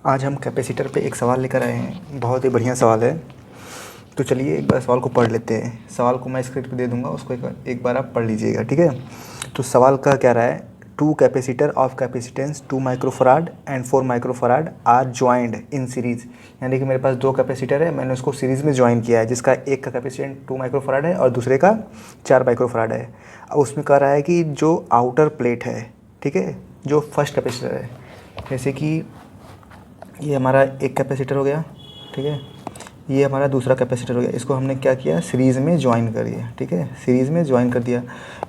आज हम कैपेसिटर पे एक सवाल लेकर आए हैं। बहुत ही बढ़िया सवाल है। तो चलिए एक बार सवाल को पढ़ लेते हैं। सवाल को मैं स्क्रीन पे दे दूंगा, उसको एक बार आप पढ़ लीजिएगा, ठीक है। तो सवाल का क्या रहा है, two capacitor of capacitance 2 microfarad and 4 microfarad are joined in series. यानी कि मेरे पास दो कैपेसिटर है, मैंने उसको सीरीज़ में ज्वाइन किया है, जिसका एक का कैपेसिटेंस 2 माइक्रोफराड है और दूसरे का 4 माइक्रोफराड है। अब उसमें कह रहा है कि जो आउटर प्लेट है, ठीक है, जो फर्स्ट कैपेसिटर है, जैसे कि ये हमारा एक कैपेसिटर हो गया, ठीक है, ये हमारा दूसरा कैपेसिटर हो गया, इसको हमने क्या किया, सीरीज़ में ज्वाइन कर दिया, ठीक है, सीरीज़ में ज्वाइन कर दिया।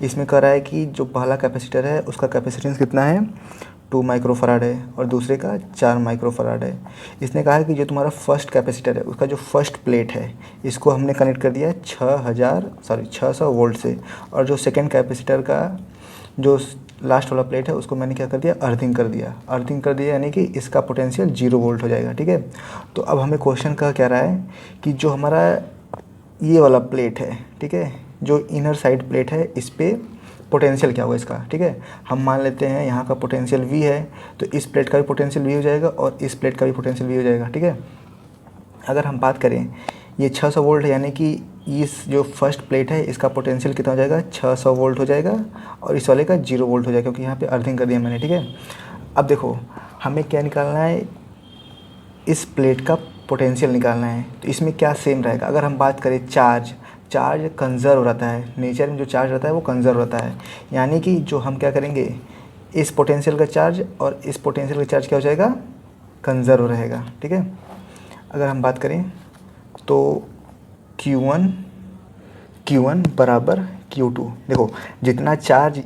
इसमें कह रहा है कि जो पहला कैपेसिटर है उसका कैपेसिटेंस कितना है, 2 माइक्रोफराड है और दूसरे का 4 माइक्रोफराड है। इसने कहा है कि जो तुम्हारा फर्स्ट कैपेसिटर है उसका जो फर्स्ट प्लेट है इसको हमने कनेक्ट कर दिया 600 वोल्ट से, और जो सेकेंड कैपेसिटर का जो लास्ट वाला प्लेट है उसको मैंने क्या कर दिया, अर्थिंग कर दिया, यानी कि इसका पोटेंशियल 0 वोल्ट हो जाएगा, ठीक है। तो अब हमें क्वेश्चन का कह रहा है कि जो हमारा ये वाला प्लेट है, ठीक है, जो इनर साइड प्लेट है, इस पे पोटेंशियल क्या होगा इसका, ठीक है। हम मान लेते हैं यहाँ का पोटेंशियल V है, तो इस प्लेट का भी पोटेंशियल V हो जाएगा और इस प्लेट का भी पोटेंशियल V हो जाएगा, ठीक है। अगर हम बात करें, ये 600 वोल्ट है, यानी कि इस जो फर्स्ट प्लेट है इसका पोटेंशियल कितना हो जाएगा, 600 वोल्ट हो जाएगा, और इस वाले का 0 वोल्ट हो जाएगा, क्योंकि यहाँ पे अर्थिंग कर दिया मैंने, ठीक है। अब देखो हमें क्या निकालना है, इस प्लेट का पोटेंशियल निकालना है। तो इसमें क्या सेम रहेगा, अगर हम बात करें चार्ज कंजर्व रहता है, नेचर में जो चार्ज रहता है वो कंजर्व रहता है, यानी कि जो हम क्या करेंगे, इस पोटेंशियल का चार्ज और इस पोटेंशियल का चार्ज क्या हो जाएगा, कंजर्व रहेगा, ठीक है। अगर हम बात करें तो Q1 बराबर Q2, देखो जितना चार्ज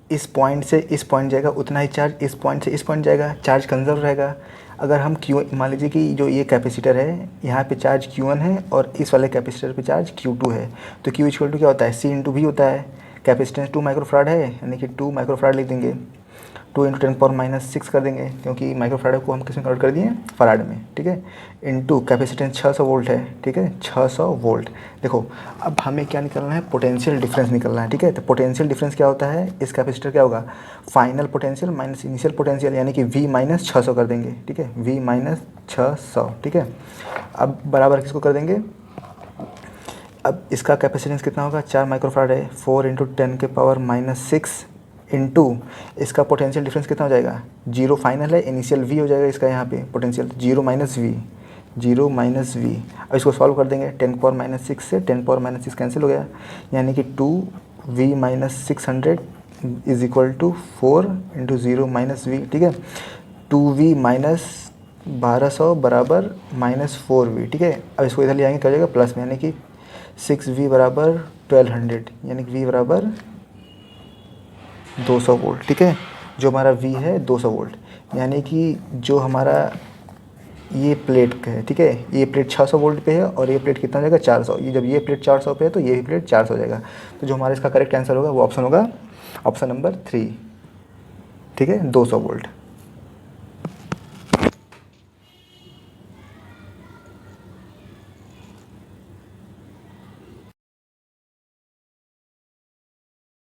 इस पॉइंट से इस पॉइंट जाएगा उतना ही चार्ज इस पॉइंट से इस पॉइंट जाएगा, चार्ज कंजर्व रहेगा। अगर हम मान लीजिए कि जो ये कैपेसिटर है यहाँ पे चार्ज Q1 है और इस वाले कैपेसिटर पे चार्ज Q2 है, तो Q इक्वल टू क्या होता है, C इंटू V होता है। कैपेसिटेंस 2 माइक्रोफराड है, यानी कि 2 माइक्रोफराड लिख देंगे, 2 इंटू 10⁻⁶ कर देंगे, क्योंकि माइक्रोफराड को हम किस में कन्वर्ट कर दिए, फराड में, ठीक है। इंटू कैपेसिटेंस 600 वोल्ट है, ठीक है, 600 वोल्ट। देखो अब हमें क्या निकालना है, पोटेंशियल डिफरेंस निकालना है, ठीक है। तो पोटेंशियल डिफरेंस क्या होता है, इस कैपेसिटर क्या होगा, final potential minus initial potential, यानी कि V माइनस 600 कर देंगे, ठीक है, V माइनस 600, ठीक है। अब बराबर किसको कर देंगे, अब इसका कैपेसिटेंस कितना होगा, 4 माइक्रोफराड है, 4 इंटू 10⁻⁶ इंटू इसका पोटेंशियल डिफरेंस कितना हो जाएगा, 0 फाइनल है, इनिशियल V हो जाएगा इसका, यहाँ पे पोटेंशियल 0 माइनस V। अब इसको सॉल्व कर देंगे, 10⁻⁶ से 10⁻⁻6 कैंसिल हो गया, यानी कि 2V minus 600 is equal to 4 into 0 minus V, ठीक है। 2V माइनस 1200 बराबर -4V, ठीक है। अब इसको इधर ले आएंगे, क्या हो जाएगा प्लस में, यानी कि 6V बराबर 1200, यानी कि V बराबर 200 वोल्ट, ठीक है। जो हमारा V है 200 वोल्ट, यानी कि जो हमारा ये प्लेट है, ठीक है, ये प्लेट 600 वोल्ट पे है और ये प्लेट कितना हो जाएगा, 400। ये जब ये प्लेट 400 पे है तो ये भी प्लेट 400 हो जाएगा। तो जो हमारा इसका करेक्ट आंसर होगा वो ऑप्शन होगा, ऑप्शन नंबर 3, ठीक है, 200 वोल्ट।